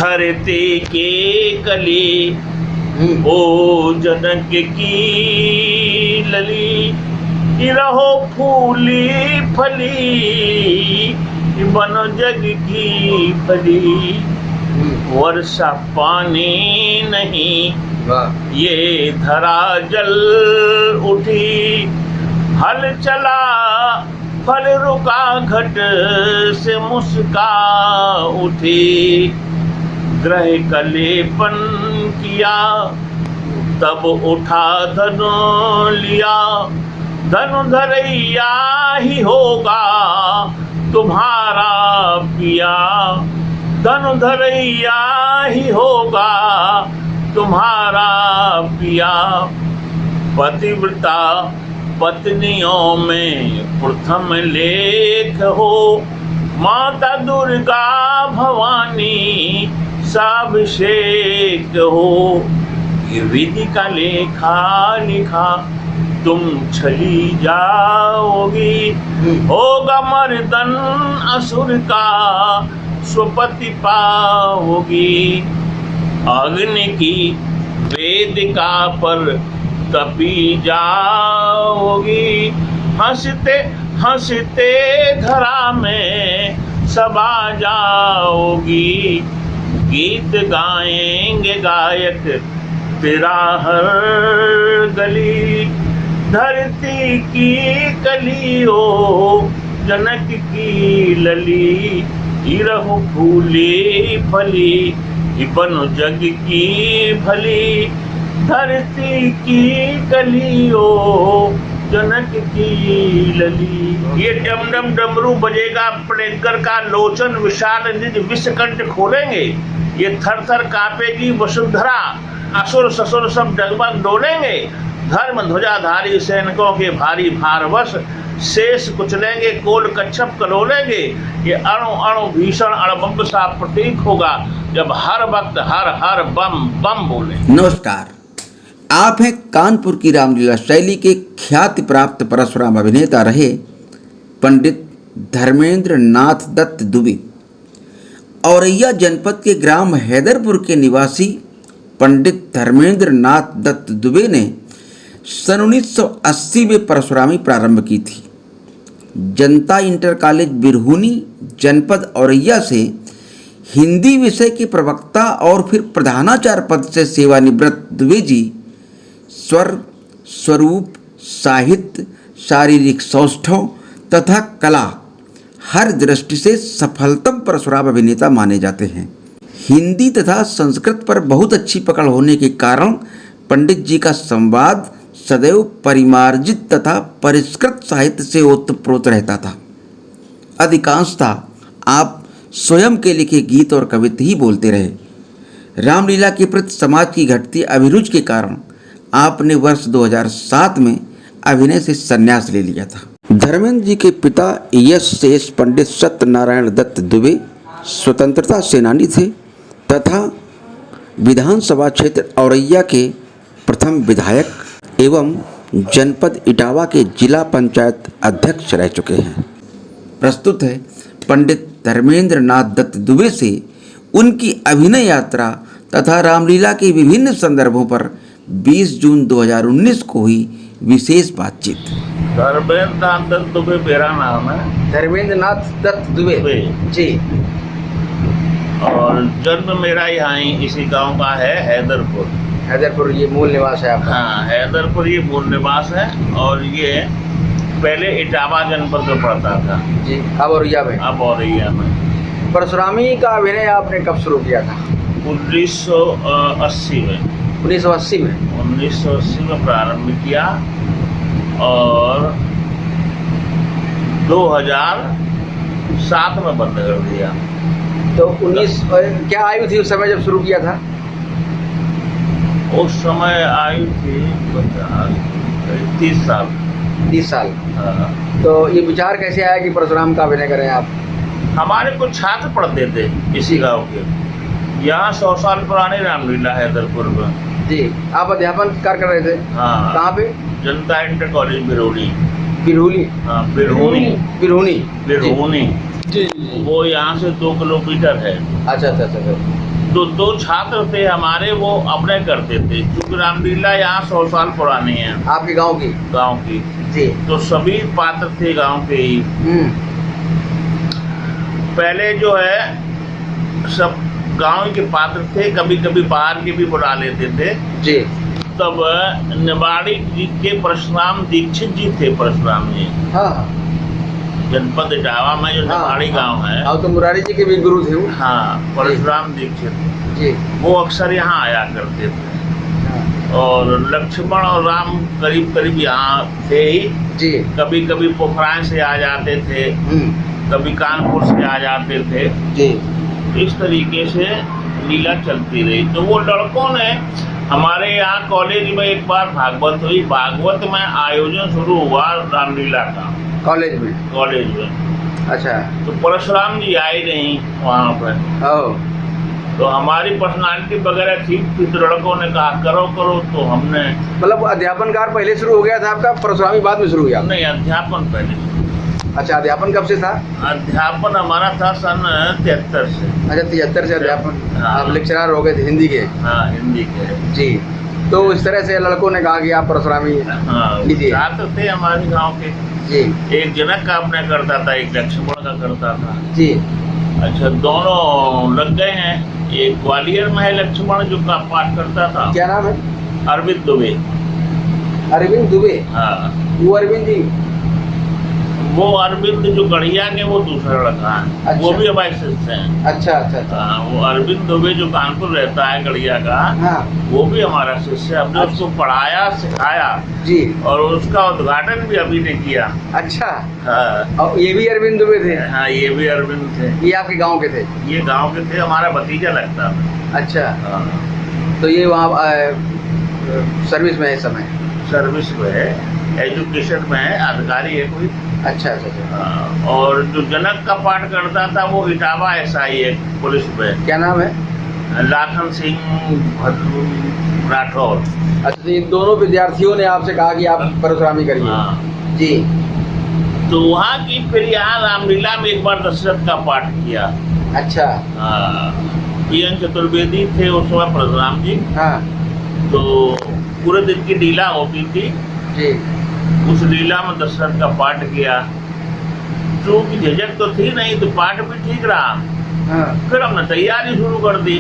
धरती के कली ओ जनक की लली रहो फूली फली बन जग की फली वर्षा पानी नहीं ये धरा जल उठी हल चला फल रुका घट से मुस्का उठी ग्रह कलेपन किया तब उठा धनु लिया धनु धरैया ही होगा तुम्हारा पिया धनु धरैया ही होगा तुम्हारा पिया पतिव्रता पत्नियों में प्रथम लेख हो माता दुर्गा भवानी साभिषेक हो ये विधि का लेखा लिखा तुम चली जाओगी होगा मर्दन असुर का स्वपति पाओगी अग्नि की वेदिका पर तपी जाओगी हंसते हंसते धरा में समा जाओगी गीत गाएंगे गायक तेरा हर गली धरती की कली ओ जनक की लली रहो फूली फली बन जग की भली धरती की कली ओ जनक की लली। ये डम डम डमरू बजेगा प्लेगर का लोचन विशाल निज विषकंठ खोलेंगे ये थर थर कांपेगी वसुंधरा असुर ससुर सब डगमग डोलेंगे धर्म ध्वजाधारी सैनिकों के भारी भारवश शेष कुचलेंगे कोल कच्छप कलोलेंगे ये अणु अणु भीषण अणबंब सा प्रतीक होगा जब हर वक्त हर हर बम बम बोले। नमस्कार, आप हैं कानपुर की रामलीला शैली के ख्याति प्राप्त परशुराम अभिनेता रहे पंडित धर्मेंद्र नाथ दत्त दुबे। औरैया जनपद के ग्राम हैदरपुर के निवासी पंडित धर्मेंद्र नाथ दत्त दुबे ने सन 1980 में परशुरामी प्रारंभ की थी। जनता इंटर कॉलेज बिरहुनी जनपद औरैया से हिंदी विषय के प्रवक्ता और फिर प्रधानाचार्य पद से सेवानिवृत्त दुबे जी स्वर स्वरूप साहित्य शारीरिक सौष्ठव तथा कला हर दृष्टि से सफलतम परशुराम अभिनेता माने जाते हैं। हिंदी तथा संस्कृत पर बहुत अच्छी पकड़ होने के कारण पंडित जी का संवाद सदैव परिमार्जित तथा परिष्कृत साहित्य से ओतप्रोत रहता था। अधिकांशतः आप स्वयं के लिखे गीत और कविता ही बोलते रहे। रामलीला के प्रति समाज की घटती अभिरुचि के कारण आपने वर्ष 2007 में अभिनय से संन्यास ले लिया था। धर्मेंद्र जी के पिता यश शेष पंडित सत्यनारायण दत्त दुबे स्वतंत्रता सेनानी थे तथा विधानसभा क्षेत्र औरैया के प्रथम विधायक एवं जनपद इटावा के जिला पंचायत अध्यक्ष रह चुके हैं। प्रस्तुत है पंडित धर्मेंद्र नाथ दत्त दुबे से उनकी अभिनय यात्रा तथा रामलीला के विभिन्न संदर्भों पर 20 जून 2019 को हुई विशेष बातचीत। धर्मेंद्र नाथ दत्त दुबे मेरा नाम है। धर्मेंद्र नाथ दत्त दुबे जी। और जन्म मेरा यहाँ ही इसी गांव का है हैदरपुर। हैदरपुर ये मूल निवास है आपका? हाँ, हैदरपुर ये मूल निवास है और ये पहले इटावा जनपद में पड़ता था जी। अब औरैया में? अब औरैया में। परशुरामी का अभिनय आपने कब शुरू किया था? 1980 में। 1980 में? 1980 में प्रारंभ किया और 2007 में बंद कर दिया। तो 19 क्या आयु थी उस समय जब शुरू किया था? उस समय आयु थी 30 साल। 30 साल। हाँ। तो ये विचार कैसे आया कि परशुराम का अभिनय करें आप? हमारे कुछ छात्र पढ़ते थे इसी गांव के। यहाँ 100 साल पुरानी रामलीला हैदरपुर में। जी। आप अध्यापन कार्य कर रहे थे? हाँ। कहाँ पे? जनता इंटर कॉलेज बिरहुनी। बिरहुनी? हाँ, बिरहुनी। बिरहुनी? बिरहुनी जी। वो यहाँ से 2 किलोमीटर है। अच्छा अच्छा अच्छा। तो 2 छात्र थे हमारे, वो अपने करते थे, क्योंकि रामलीला यहाँ 100 साल पुरानी है आपके गांव की? गांव की। जी। तो सभी पात्र थे गांव के ही। पहले जो है सब गांव के पात्र थे, कभी कभी बाहर के भी बुला लेते थे जी। तब निवाड़ी जी के परशुराम दीक्षित जी थे। परशुराम जी हाँ, जनपद इटावा में जो निवाड़ी गांव है, हाँ, तो मुरारी जी के भी गुरु थे वो। हाँ, परशुराम दीक्षित जी। वो अक्सर यहाँ आया करते थे। और लक्ष्मण और राम करीब करीब यहाँ थे ही जी। कभी कभी पोखरान से आ जाते थे, कभी कानपुर से आ जाते थे जी। इस तरीके से लीला चलती रही। तो वो लड़कों ने हमारे यहाँ कॉलेज में एक बार भागवत हुई, भागवत में आयोजन शुरू हुआ रामलीला का कॉलेज में। अच्छा। तो परशुराम जी आए नहीं वहाँ पर। तो हमारी पर्सनालिटी वगैरह ठीक थी, तो लड़कों ने कहा करो करो, तो हमने। मतलब अध्यापन कार्य पहले शुरू हो गया था आपका, परशुरामी बाद में शुरू हुआ? नहीं, अध्यापन पहले। अच्छा, अध्यापन कब से था? अध्यापन हमारा था सन 73 से। अच्छा, 73 से अध्यापन। हाँ। आप लेक्चरर हो गए थे हिंदी के? हाँ, हिंदी के जी। तो इस तरह से लड़कों ने कहा कि आप परशुरामी लीजिए। छात्र थे हमारे गांव के जी। एक जनक का अपने करता था, एक लक्ष्मण का करता था जी। अच्छा, दोनों लग गए हैं। एक ग्वालियर में है लक्ष्मण जो का पाठ करता था। क्या नाम है? अरविंद दुबे। अरविंद दुबे? हाँ, वो अरविंद जी? वो अरविंद जो गढ़िया के, वो दूसरा लड़का है। अच्छा। वो भी हमारे शिष्य हैं। अच्छा अच्छा अच्छा। हाँ, वो अरविंद दुबे जो कानपुर रहता है गढ़िया का, हाँ। वो भी हमारा शिष्य है। हमने उसको पढ़ाया, सिखाया जी। और उसका उद्घाटन भी अभी ने किया। अच्छा। हाँ। और ये भी अरविंद दुबे थे? हाँ, ये भी अरविंद थे। ये आपके गांव के थे? ये गांव के थे, हमारा भतीजा लगता था। अच्छा। हाँ। तो ये वहाँ सर्विस में है इस समय? सर्विस में है, एजुकेशन में है, अधिकारी है कोई। अच्छा अच्छा अच्छा। और जो जनक का पाठ करता था वो इटावा एसआई है पुलिस में। क्या नाम है? लाखन सिंह राठौर। अच्छा, तो इन दोनों विद्यार्थियों ने आपसे कहा कि आप परशुरामी करिए? हाँ जी। तो वहाँ की फिर यहाँ रामलीला में एक बार दशरथ का पाठ किया। अच्छा। पीएन चतुर्वेदी थे उस समय परशुराम जी। हाँ। तो पूरे दिन की लीला होती थी जी। उस लीला में दशरथ का पाठ किया। चूंकि झिझक तो थी नहीं, तो पाठ भी ठीक रहा। हाँ। फिर हमने तैयारी शुरू कर दी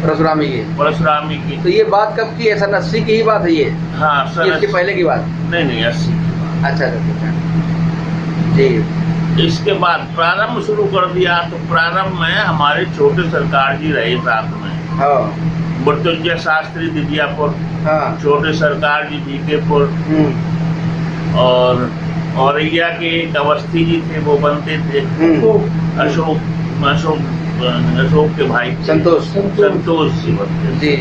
परशुरामी की। की। तो ये बात कब की है? सन 80 की ही बात है ये? हाँ सर, इसके पहले की बात? नहीं 80 की बात। अच्छा अच्छा जी। इसके बाद प्रारंभ शुरू कर दिया। तो प्रारंभ में हमारे छोटे सरकार जी रहे साथ में। हाँ। मृत्युंजय शास्त्री दिदियापुर, हाँ। छोटे सरकार जी बीकेपुर, और औरैया के एक अवस्थी जी थे, वो बनते थे। अशोक के भाई संतोष जी बनते थे। जी।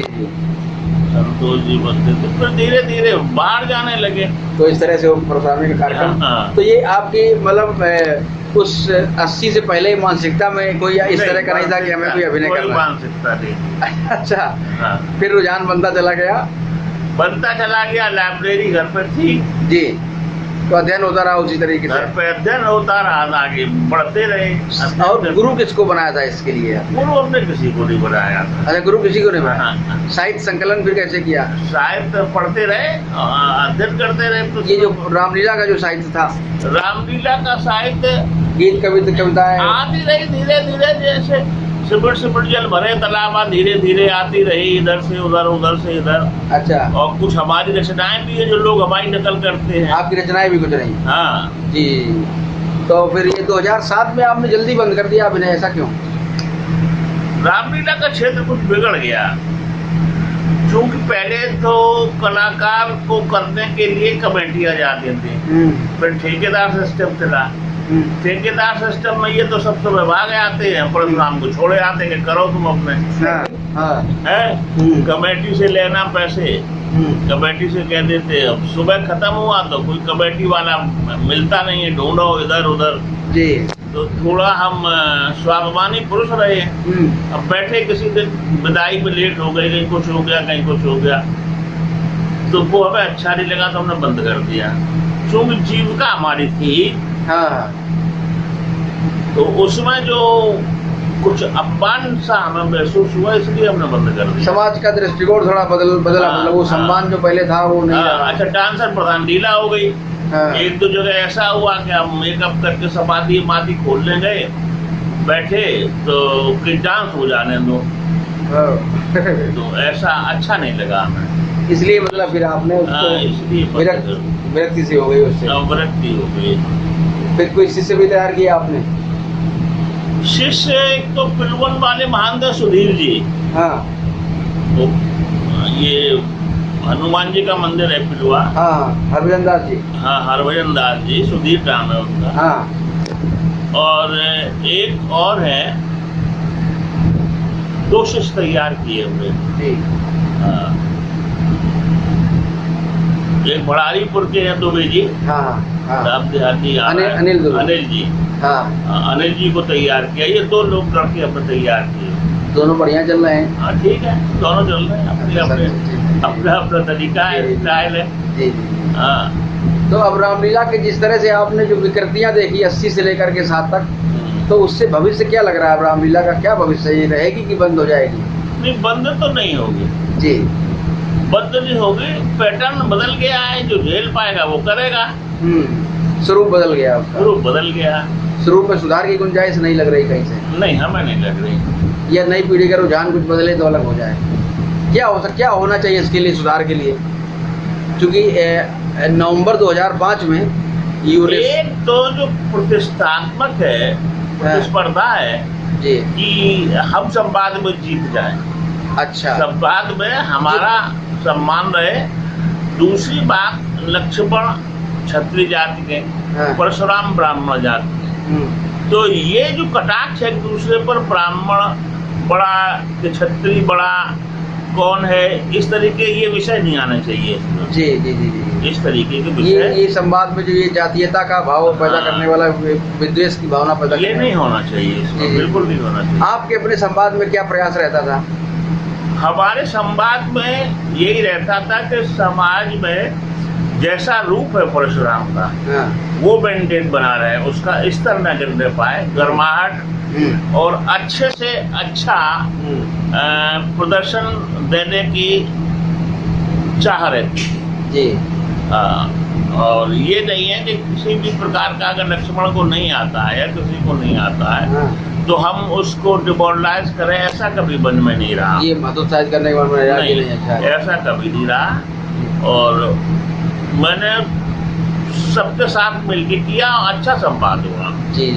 संतोष जी बनते थे। फिर धीरे धीरे बाहर जाने लगे। तो इस तरह से वो परशुरामी का कार्यक्रम। हाँ। तो ये आपकी मतलब उस 80 से पहले मानसिकता में कोई इस तरह का नहीं था कि हमें कोई अभिनय करना? मानसिकता नहीं। अच्छा। हाँ। फिर रुझान बनता चला गया? लाइब्रेरी घर पर थी जी। तो अध्ययन होता रहा उसी तरीके से? घर पे अध्ययन होता रहा, आगे बढ़ते रहे। और गुरु किसको बनाया था इसके लिए? गुरु हमने किसी को नहीं बनाया था। अच्छा, गुरु किसी को नहीं बनाया। हाँ। साहित्य संकलन फिर कैसे किया? साहित्य पढ़ते रहे, अध्ययन करते रहे। तो ये जो रामलीला का जो साहित्य था, रामलीला का साहित्य, गीत कविताएं आती रही धीरे धीरे। जैसे सिमट जल भरे तालाब, धीरे धीरे आती रही, इधर से उधर, उधर से इधर। अच्छा। और कुछ हमारी रचनाएं भी है जो लोग हमारी नकल करते हैं। आपकी रचनाएं भी कुछ रही? हाँ जी। तो फिर ये 2007 में आपने जल्दी बंद कर दिया अभिनय, ऐसा क्यों? रामलीला का क्षेत्र कुछ बिगड़ गया। क्योंकि पहले तो कलाकार को करने के लिए कमेटियां जाती थी, फिर ठेकेदार सिस्टम चला। ठेकेदार सिस्टम में ये तो सबसे विभाग आते हैं, परशुराम को छोड़े आते हैं कि करो तुम अपने। है कमेटी से लेना पैसे, कमेटी से कह देते। अब सुबह खत्म हुआ तो कोई कमेटी वाला मिलता नहीं है, ढूंढो इधर उधर जी। तो थोड़ा हम स्वाभिमानी पुरुष रहे। अब बैठे किसी दिन विदाई में लेट हो गई, कहीं कुछ हो गया, कहीं कुछ हो गया, तो वो हमें अच्छा नहीं लगा, तो हमने बंद कर दिया। क्योंकि जीविका हमारी थी। हाँ। तो उसमें जो कुछ अपमान सा हमें महसूस हुआ, इसलिए हमने बंद कर दिया। समाज का दृष्टिकोण थोड़ा बदला, हाँ, मतलब वो हाँ। सम्मान जो पहले था वो नहीं रहा। अच्छा, डांसर प्रधान ढीला हो गई। हाँ। एक दो जगह ऐसा हुआ कि हम मेकअप करके समाधि माधि खोलने गए, बैठे तो कि डांस हो जाने दो, हाँ। तो ऐसा अच्छा नहीं लगा हमें। इसलिए मतलब फिर आपने इसलिए उसको विरक्ति से हो गई उससे। विरक्ति हो गई। फिर कोई शिष्य भी तैयार किया आपने? शिष्य एक तो पिलवन वाले महानदा सुधीर जी, हाँ तो ये हनुमान जी का मंदिर है पिलवा। हाँ, हरभजन दास जी। हाँ, हरभजन दास जी, सुधीर नाम है उनका। हाँ। और एक और है, 2 शिष्य तैयार किए हुए। जी। हाँ। एक भड़ारीपुर के हैं दुबे जी, हाँ हाँ। आप देहाती अनिल दुबे। अनिल जी, हाँ, अनिल जी को तैयार किया। ये 2 लोग लड़के अपने तैयार किए। दोनों बढ़िया चल रहे हैं। हाँ ठीक है, दोनों चल रहे हैं अपने अपने अपना तरीका है, स्टाइल है। जी जी। हाँ। तो अब रामलीला के जिस तरह से आपने जो विकृतियां देखी 80 से लेकर के 7 तक, तो उससे भविष्य क्या लग रहा है? अब रामलीला का क्या भविष्य, ये रहेगी कि बंद हो जाएगी? नहीं, बंद तो नहीं होगी। जी। बंद नहीं होगी, पैटर्न बदल गया है, जो झेल पाएगा वो करेगा। स्वरूप बदल गया उसका। स्वरूप बदल गया। स्वरूप में सुधार की गुंजाइश नहीं लग रही कहीं से? नहीं, हमें नहीं लग रही। या नई पीढ़ी का रुझान कुछ बदले तो अलग हो जाए? क्या होना चाहिए इसके लिए, सुधार के लिए? क्योंकि नवंबर 2005 में एक तो जो प्रतिष्ठात्मक है, प्रतिस्पर्धा है जी कि हम संवाद में जीत जाए। अच्छा। संवाद में हमारा सम्मान रहे। दूसरी बात, लक्ष्मण क्षत्रिय जाति के, हाँ। परशुराम ब्राह्मण जाति के, तो ये जो कटाक्ष है एक दूसरे पर, ब्राह्मण बड़ा कि क्षत्रिय बड़ा, कौन है, इस तरीके ये विषय नहीं आना चाहिए। जी जी जी जी। इस तरीके के विषय, ये संवाद में जो ये जातीयता का भाव पैदा करने वाला, विद्वेष की भावना पैदा ये नहीं होना चाहिए, इसमें बिल्कुल नहीं होना चाहिए। आपके अपने संवाद में क्या प्रयास रहता था? हमारे संवाद में यही रहता था कि समाज में जैसा रूप है परशुराम का, हाँ। वो मेंटेन बना रहे, उसका स्तर न गिरने पाए, गर्माहट और अच्छे से अच्छा प्रदर्शन देने की चाह रहती जी। और ये नहीं है कि किसी भी प्रकार का अगर लक्ष्मण को नहीं आता है या किसी को नहीं आता है, हाँ। तो हम उसको डिमोरलाइज करें, ऐसा कभी मन में नहीं रहा। ये हतोत्साहित करने के मन में नहीं, अच्छा। ऐसा कभी नहीं रहा। और मैंने सबके साथ मिलके किया, अच्छा संवाद हुआ। जी।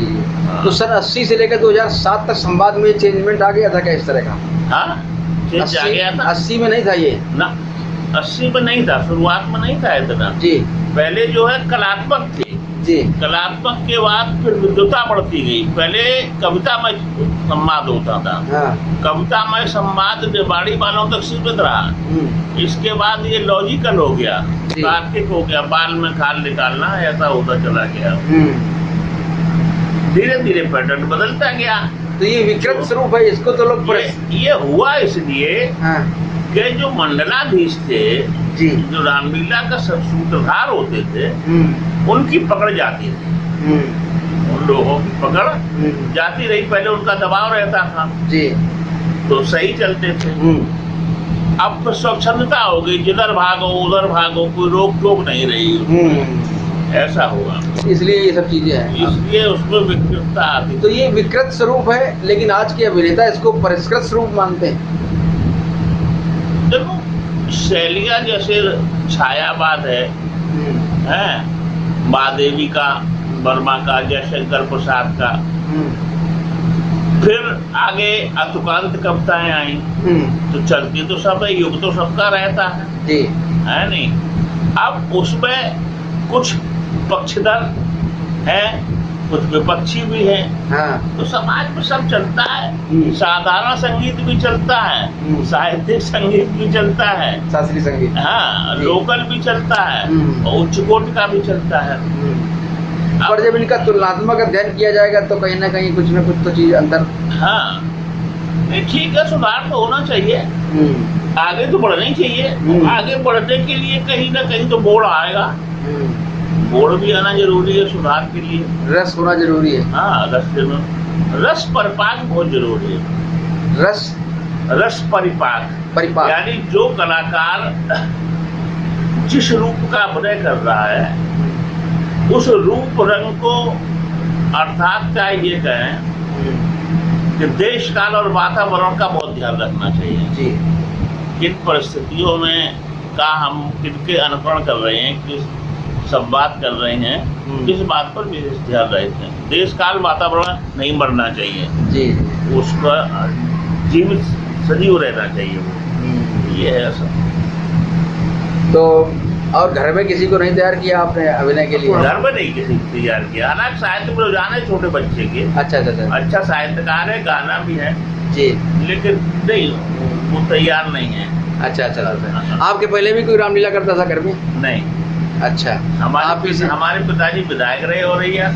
हाँ। तो सर 80 से लेकर 2007 तक संवाद में चेंजमेंट आ गया था क्या इस तरह का? हाँ, चेंज आ गया था। 80 में नहीं था ये ना, 80 में नहीं था, शुरुआत में नहीं था इतना। जी। पहले जो है कलात्मक थी जी। कलात्मक के बाद फिर विद्वता बढ़ती गई। पहले कवितामय संवाद होता था। हाँ। कवितामय संवाद निबाड़ी वालों तक सीमित रहा। इसके बाद ये लॉजिकल हो गया, तार्किक हो गया, बाल में खाल निकालना, ऐसा होता चला गया। धीरे धीरे पैटर्न बदलता गया। तो ये विकृत स्वरूप है, इसको तो लोग ये हुआ इसलिए हाँ। कि जो मंडलाधीश थे जी, जो रामलीला का सूत्रधार होते थे, उनकी पकड़ जाती थी। उन लोगों की पकड़ जाती रही। पहले उनका दबाव रहता था जी, तो सही चलते थे। अब तो स्वच्छंदता हो गई, जिधर भागो उधर भागो, कोई रोक टोक नहीं रही। ऐसा हुआ, इसलिए ये सब चीजें हैं, इसलिए उसमें विकृतता आती। तो ये विकृत स्वरूप है, लेकिन आज के अभिनेता इसको परिष्कृत स्वरूप मानते हैं। देखो, शैलिया जैसे छायावाद है, महादेवी का, वर्मा का, जयशंकर प्रसाद का, फिर आगे अतुकांत कविताएं आई, तो चलती तो सब है, युग तो सबका रहता है जी, है नहीं। अब उसमें कुछ पक्षधर है, कुछ विपक्षी भी है। हाँ। तो समाज में सब चलता है। साधारण संगीत भी चलता है, साहित्यिक संगीत भी चलता है, शास्त्रीय संगीत, हाँ, लोकल भी चलता है और उच्च कोटि का भी चलता है। पर जब इनका तुलनात्मक अध्ययन किया जाएगा तो कहीं ना कहीं कुछ ना कुछ तो चीज अंतर। हाँ, नहीं ठीक है, सुधार तो होना चाहिए, आगे तो बढ़ना ही चाहिए। आगे बढ़ने के लिए कहीं ना कहीं तो मोड़ आएगा, मोड़ भी आना जरूरी है सुधार के लिए। रस होना जरूरी है। हाँ, रस रस परिपाक बहुत जरूरी है। रस परिपाक परिपाक यानी जो कलाकार जिस रूप का अभिनय कर रहा है उस रूप रंग को, अर्थात क्या ये कहें कि देश काल और वातावरण का बहुत ध्यान रखना चाहिए जी। किन परिस्थितियों में का हम किनके अनुकरण कर रहे हैं, किस संवाद कर रहे हैं, किस बात पर विशेष ध्यान रखते हैं। देश काल वातावरण नहीं मरना चाहिए जी, उसका जीवित सजीव रहना चाहिए वो, ये है सब। तो और घर में किसी को नहीं तैयार किया आपने अभिनय के लिए? घर में नहीं किसी को तैयार किया। हालांकि साहित्य में रुझान है छोटे बच्चे के, अच्छा अच्छा अच्छा अच्छा साहित्यकार है, गाना भी है जी, लेकिन नहीं वो तैयार नहीं है। अच्छा अच्छा अच्छा। आपके पहले भी कोई रामलीला करता था घर में? नहीं, अच्छा। हमारे पिताजी विधायक रहे हो रही है।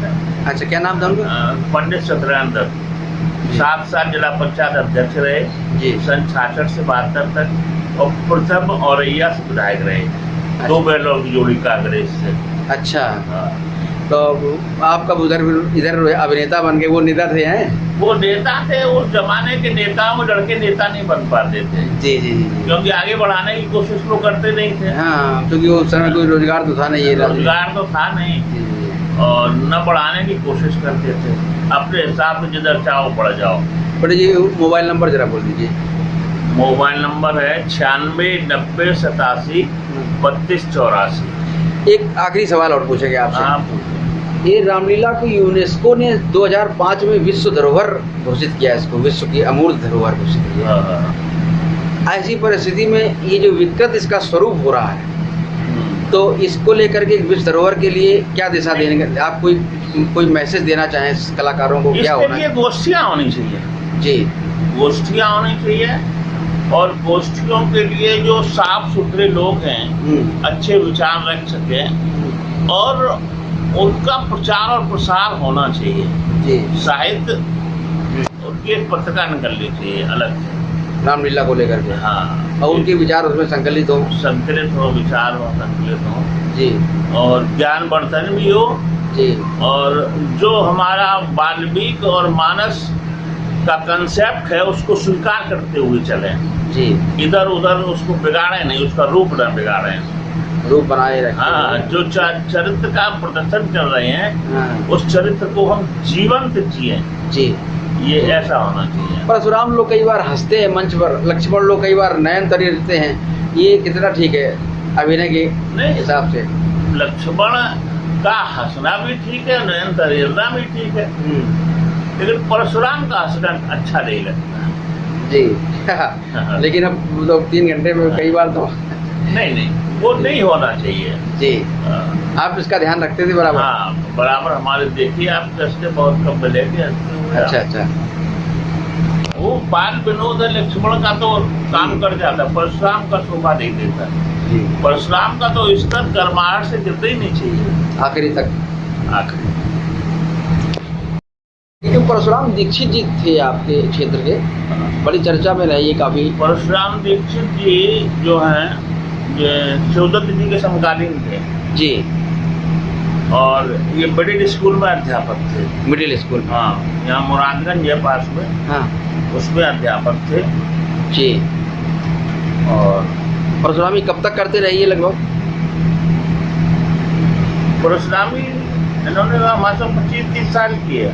अच्छा, क्या नाम था उनका? पंडित सत्यनारायण दत्त 7 साल जिला पंचायत अध्यक्ष रहे जी, सन 66 से 72 तक, और प्रथम औरैया से विधायक रहे। 2 बैलों की जोड़ी कांग्रेस से। अच्छा, हाँ। तो आप कब इधर अभिनेता बन गए? वो नेता थे हैं? वो नेता थे, उस जमाने के नेताओं में लड़के नेता नहीं बन पाते थे जी जी जी, क्योंकि आगे बढ़ाने की कोशिश वो करते नहीं थे। हाँ, क्योंकि उस समय कोई रोजगार तो था नहीं, ये रोजगार तो था नहीं और न बढ़ाने की कोशिश करते थे, अपने हिसाब से जिधर चाहो बढ़ जाओ। बड़े जी, मोबाइल नंबर जरा बोल दीजिए। मोबाइल नंबर है 96 90 87 32 84। एक आखिरी सवाल और पूछेंगे आपसे। हाँ, ये रामलीला को यूनेस्को ने 2005 में विश्व धरोहर घोषित किया, इसको विश्व की अमूर्त धरोहर घोषित किया। ऐसी परिस्थिति में ये जो विकृत इसका स्वरूप हो रहा है, तो इसको लेकर के विश्व धरोहर के लिए क्या दिशा देने का आप कोई मैसेज देना चाहें कलाकारों को? क्या होना चाहिए? गोष्ठियाँ होनी चाहिए जी, गोष्ठियाँ होनी चाहिए, और गोष्ठियों के लिए जो साफ सुथरे लोग हैं, अच्छे विचार रख सकें, और उनका प्रचार और प्रसार होना चाहिए जी। साहित्य उनकी एक पत्रिका निकलनी चाहिए अलग से रामलीला को लेकर के। हाँ, और उनके विचार उसमें संकलित हो, विचार हो, संकलित हो जी, और ज्ञान वर्धन भी हो जी, और जो हमारा वाल्मीकि और मानस का कंसेप्ट है उसको स्वीकार करते हुए चले जी, इधर उधर उसको बिगाड़े नहीं, उसका रूप न बिगाड़े, रूप बनाए रखें। हाँ, जो चरित्र का प्रदर्शन कर रहे हैं, हाँ, उस चरित्र को हम जीवंत जिए जी, ये ऐसा होना चाहिए। परशुराम लोग कई बार हंसते हैं मंच पर, लक्ष्मण लोग कई बार नयन तरीते हैं, ये कितना ठीक है अभिनय के हिसाब से? लक्ष्मण का हंसना भी ठीक है, नयन तरीरना भी ठीक है, लेकिन परशुराम का हंसना अच्छा नहीं लगता जी। लेकिन अब तो 3 घंटे में कई बार तो नहीं वो नहीं होना चाहिए जी। आप इसका ध्यान रखते थे बराबर? हाँ, बराबर हमारे देखिए आप कैसे बहुत कम मिलेंगे। अच्छा अच्छा, वो बाल विनोद है, लक्ष्मण का तो काम कर जाता, परशुराम का शोभा नहीं देता जी। परशुराम का तो स्तर कर्माहट से गिरते ही नहीं चाहिए आखिरी तक। आखिरी। लेकिन परशुराम दीक्षित जी थे आपके क्षेत्र के, बड़ी चर्चा में रही है काफी। परशुराम दीक्षित जी जो हैं ये चौदत्त जी के समकालीन थे जी, और ये मिडिल स्कूल में अध्यापक थे। Middle school? हाँ, यहाँ मुरादगंज है पास में, हाँ, उसमें अध्यापक थे। जी। और परशुरामी कब तक करते रहिए लगभग? परशुरामी इन्होंने हमारे 25-30 साल किए।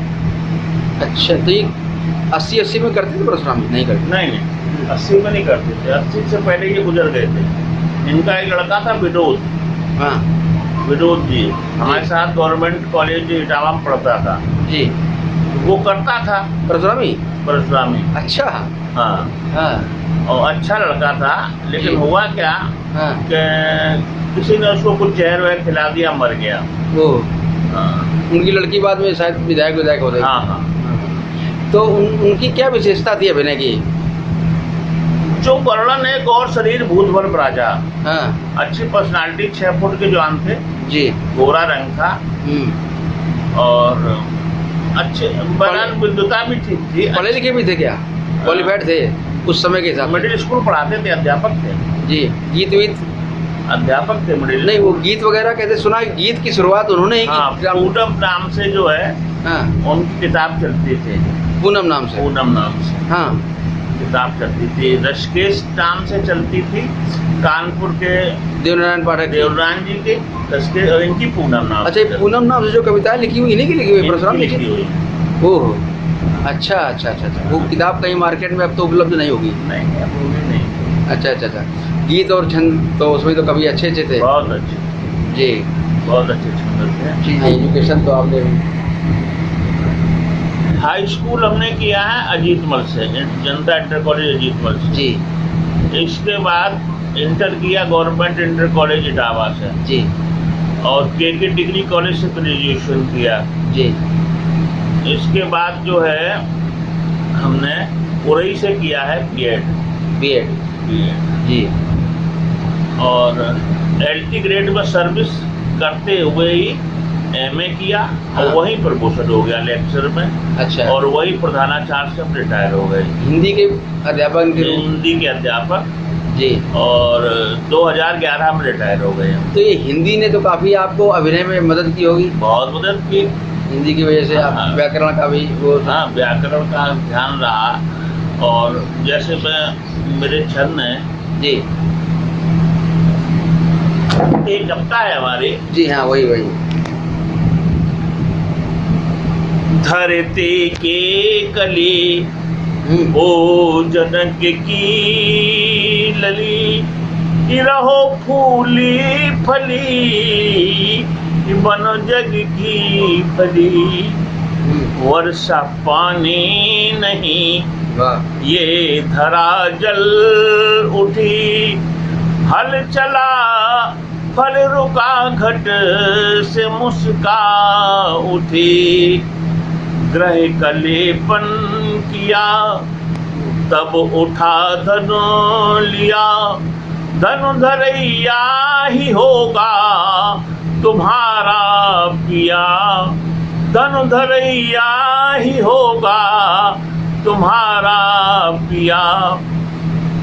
अच्छा, तो ये 80 में करते थे परशुरामी? नहीं करते? नहीं 80 में नहीं करते थे, 80 से पहले ये गुजर गए थे। इनका एक लड़का था विनोद, हाँ, विनोद जी हमारे साथ गवर्नमेंट कॉलेज इटावा में पढ़ता था जी। वो करता था परशुरामी। अच्छा, हाँ हाँ, और अच्छा लड़का था, लेकिन जी। हुआ क्या हाँ, कि किसी ने उसको कुछ जहर वहर खिला दिया, मर गया। वो हाँ उनकी लड़की बाद में शायद विधायक हो गई। हाँ हाँ। तो उनकी क्या विशेषता थी अभिनय की? जो वर्णन है गौर शरीर भूत बल राजा, हाँ, अच्छी पर्सनालिटी, 6 फुट के जवान थे जी, गोरा रंग था और अच्छे बयान विद्वता भी ठीक थी। पढ़े लिखे भी थे क्या? क्वालिफाइड थे उस समय के हिसाब से? मिडिल स्कूल पढ़ाते थे, अध्यापक थे जी। गीत वीत अध्यापक थे मिडिल नहीं, वो गीत वगैरह कहते सुना है, गीत की शुरुआत उन्होंने ही हाँ, की। पूनम नाम से जो है हाँ, उनकी किताब चलती थी, पूनम नाम से। पूनम नाम से हाँ, किताब चलती थी। ऋषिकेश नाम से चलती थी, कानपुर के देवनारायण पाठक की। देवरान जी के ऋषिकेश, और इनकी पूनम नाम अच्छा, ये पूनम नाम से जो कविताएं लिखी हुई इन्हीं की लिखी हुई, परशुराम लिखी लिखी हुई। ओह, अच्छा अच्छा अच्छा अच्छा। वो किताब कहीं मार्केट में अब तो उपलब्ध नहीं होगी। नहीं, अब वो भी नहीं। अच्छा अच्छा अच्छा। गीत और छंद तो उसमें तो कभी अच्छे अच्छे थे बहुत अच्छे, जी बहुत अच्छे छंद थे। जी। एजुकेशन तो आपने हाई स्कूल हमने किया है अजीतमल से, जनता इंटर कॉलेज अजीतमल से। जी इसके बाद इंटर किया गवर्नमेंट इंटर कॉलेज इटावा से, जी और के डिग्री कॉलेज से ग्रेजुएशन किया। जी इसके बाद जो है हमने उरई से किया है बीएड, बीएड जी और एलटी ग्रेड में सर्विस करते हुए ही एमए किया, और हाँ। वहीं प्रमोशन हो गया लेक्चर में, अच्छा। और वही प्रधानाचार्य से हम रिटायर हो गए, हिंदी के अध्यापन के रूप हिंदी के अध्यापक, जी। और 2011 में रिटायर हो गए हम। तो ये हिंदी ने तो काफ़ी आपको अभिनय में मदद की होगी, बहुत मदद की। हिंदी की वजह से आप हाँ। व्याकरण का भी वो हाँ, व्याकरण का ध्यान रहा, और जैसे मैं मेरे छंद हैं, जी एक कविता है हमारी, जी हाँ वही वही। धरती के कली ओ जनक की लली, रहो फूली फली बन जग की फली, वर्षा पानी नहीं वाह। ये धरा जल उठी, हल चला फल रुका घट से मुस्का उठी, ग्रह कलेपन किया तब उठा धनु लिया, धनु धरैया ही होगा तुम्हारा पिया, धनु धरैया ही होगा तुम्हारा पिया,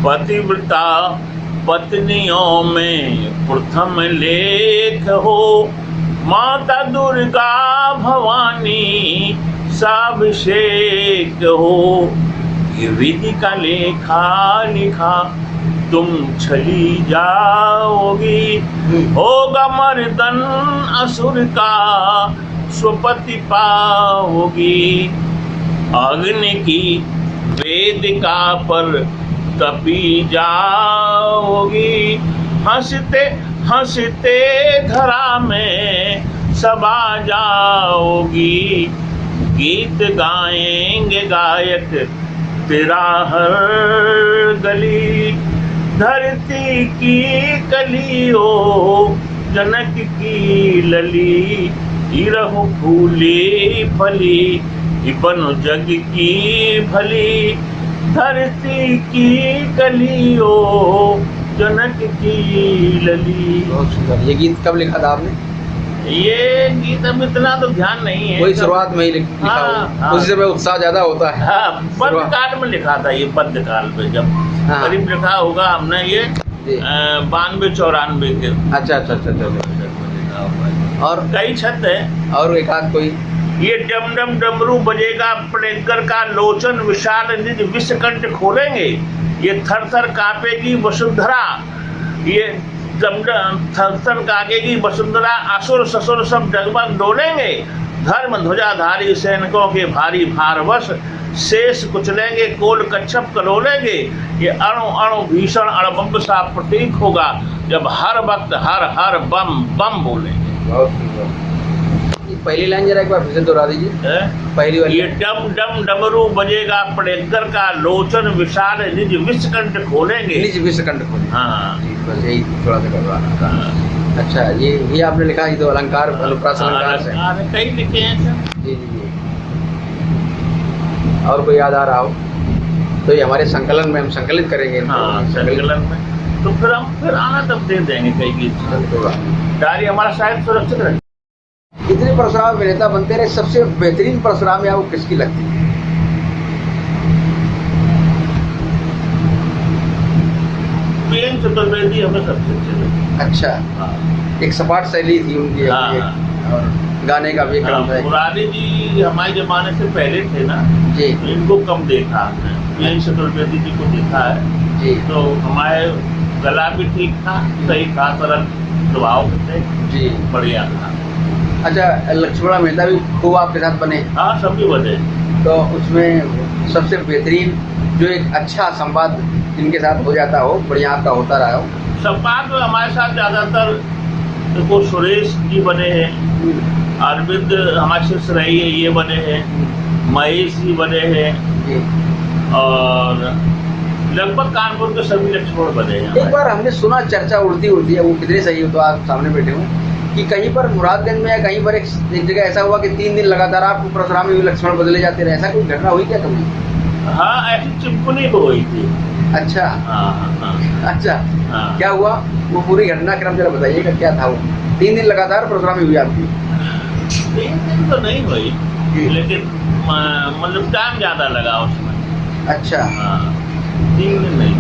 पतिव्रता पत्नियों में प्रथम लेख हो, माता दुर्गा भवानी साभिषेक हो, ये विधि का लेखा लिखा तुम चली जाओगी, होगा मर्दन असुर का स्वपति पाओगी, अग्नि की वेदिका पर तपी जाओगी, हंसते हंसते धरा में समा जाओगी, गीत गाएंगे गायक तेरा हर गली, धरती की कली ओ जनक की लली, रहो फूली फली बन जग की भली, धरती की कली ओ जनक की लली। बहुत सुंदर। ये गीत कब लिखा था आपने? ये गीत अब इतना तो ध्यान नहीं है, वही शुरुआत में ही लिखा हाँ, होगा। हाँ। उसी समय उत्साह ज्यादा होता है। हाँ, बंद काल में लिखा था, ये बंद काल में जब हाँ। करीब लिखा होगा हमने ये जी। 92-94 के अच्छा अच्छा अच्छा अच्छा। लिखा होगा। और कई छंद है, और एक आध कोई? ये डम डम डमरू बजेगा प्लेगर का लोचन विशाल निज विषकंठ खोलेंगे, ये थर थर कांपेगी वसुंधरा, ये थर थर कांपेगी वसुंधरा, असुर ससुर सब डगमग डोलेंगे, धर्म ध्वजाधारी सैनिकों के भारी भारवश शेष कुचलेंगे, कोल कच्छप कलोलेंगे, ये अणु अणु भीषण अणबंब सा प्रतीक होगा जब हर वक्त हर हर बम बम बोलेंगे। बहुत सुंदर। पहली लाइन जरा एक बार फिर से दोहरा दीजिए। पहली वाली। ये डम डम डमरू बजेगा प्लेगर का लोचन विशाल निज विषकंठ खोलेंगे, निज विषकंठ खोलेंगे। हाँ, जी, बस यही थोड़ा सा करवाना था। हाँ। अच्छा, ये आपने लिखा है तो अलंकार अनुप्रास अलंकार से। हाँ, कई लिखे हैं सर। जी जी जी। और कोई याद आ रहा हो तो ये हमारे संकलन में हम संकलित करेंगे। हाँ, संकलन में तो फिर हम फिर आना तब दे देंगे कई गीत। डायरी हमारा शायद सुरक्षित रहे। इतने परशुराम अभिनेता बनते रहे, सबसे बेहतरीन परशुराम या वो किसकी लगती है? प्रियंका वीर चतुर्वेदी हमें सबसे अच्छे लगे। अच्छा, हाँ, एक सपाट शैली थी उनकी, हाँ, एक, हाँ। और गाने का भी क्रम था। मुरारी जी हमारे जमाने से पहले थे ना, जी तो इनको कम देखा हमने, वीर चतुर्वेदी जी को देखा है। जी तो हमारे गला भी ठीक था, सही था, सरल स्वभाव थे, जी। बढ़िया था। अच्छा, लक्ष्मण मेहता भी खूब आपके साथ बने, हाँ, सभी बने। तो उसमें सबसे बेहतरीन जो एक अच्छा संवाद इनके साथ हो जाता हो, बढ़िया आपका होता रहा हो? संवाद में हमारे साथ ज्यादातर देखो सुरेश जी बने हैं, अरविंद हमारे शिष्य रही है, ये बने हैं, महेश जी बने हैं, जी। और लगभग कानपुर के सभी लक्ष्मण बने हैं एक हमारे। बार हमने सुना, चर्चा उड़ती उड़ती है, वो कितनी सही हो तो आप सामने बैठे हो, कि कहीं पर मुरादगंज में या कहीं पर एक जगह ऐसा हुआ कि 3 दिन लगातार आपको परशुराम में भी लक्ष्मण बदले जाते रहे, ऐसा कोई घटना हुई क्या कभी? हाँ, ऐसी चिपकुनी को हुई थी। अच्छा हाँ, हाँ, अच्छा, हाँ। क्या हुआ वो पूरी घटनाक्रम जरा बताइएगा, क्या था वो? 3 दिन लगातार परशुराम में हुई आपकी? 3 दिन तो नहीं हुई, जी। लेकिन मतलब टाइम ज्यादा लगा उसमें। अच्छा, हाँ, 3 दिन नहीं,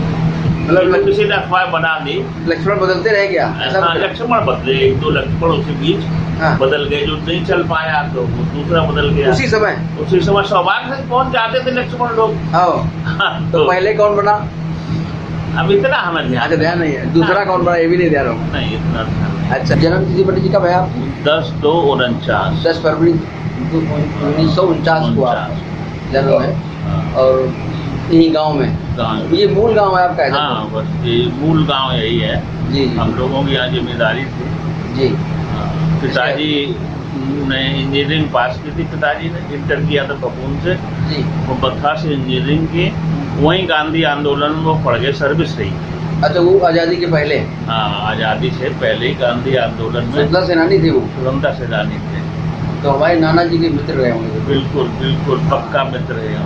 मतलब तो किसी ने अखबार बना दी। लक्ष्मण बदलते रहे क्या? ऐसा हाँ, कुछ? लक्ष्मण बदले, 1-2 लक्ष्मण उसी बीच हाँ। बदल गए, जो नहीं चल पाया तो वो दूसरा बदल गया। उसी समय? उसी समय सौभाग्य से पहुंच जाते थे लक्ष्मण लोग। हाँ। हाँ, तो पहले कौन बना? अब इतना हमें ध्यान अच्छा, ध्यान नहीं है। दूसरा कौन बना ये भी नहीं ध्यान रहा। नहीं, इतना ध्यान नहीं। अच्छा, जन्म तिथि पंडित जी कब है आपकी? 10/2/49। 10 फरवरी 1949 को आपका जन्म है, और यही गांव में? गाँव। ये मूल गांव है आपका? ऐसा? हाँ, बस ये मूल गांव यही है। जी हम लोगों की यहाँ जिम्मेदारी थी। जी। पिताजी ने इंजीनियरिंग पास की थी, पिताजी ने इंटर किया था पपून से, जी। वो बत्था से इंजीनियरिंग की, वहीं गांधी आंदोलन में वो पढ़ गए, सर्विस रही। अच्छा, वो आज़ादी के पहले? हाँ, आज़ादी से पहले ही गांधी आंदोलन में स्वतंत्रता सेनानी थे वो? स्वतंत्रता सेनानी थे। तो हमारे नाना जी के मित्र रहे होंगे। बिल्कुल बिल्कुल, पक्का मित्र है।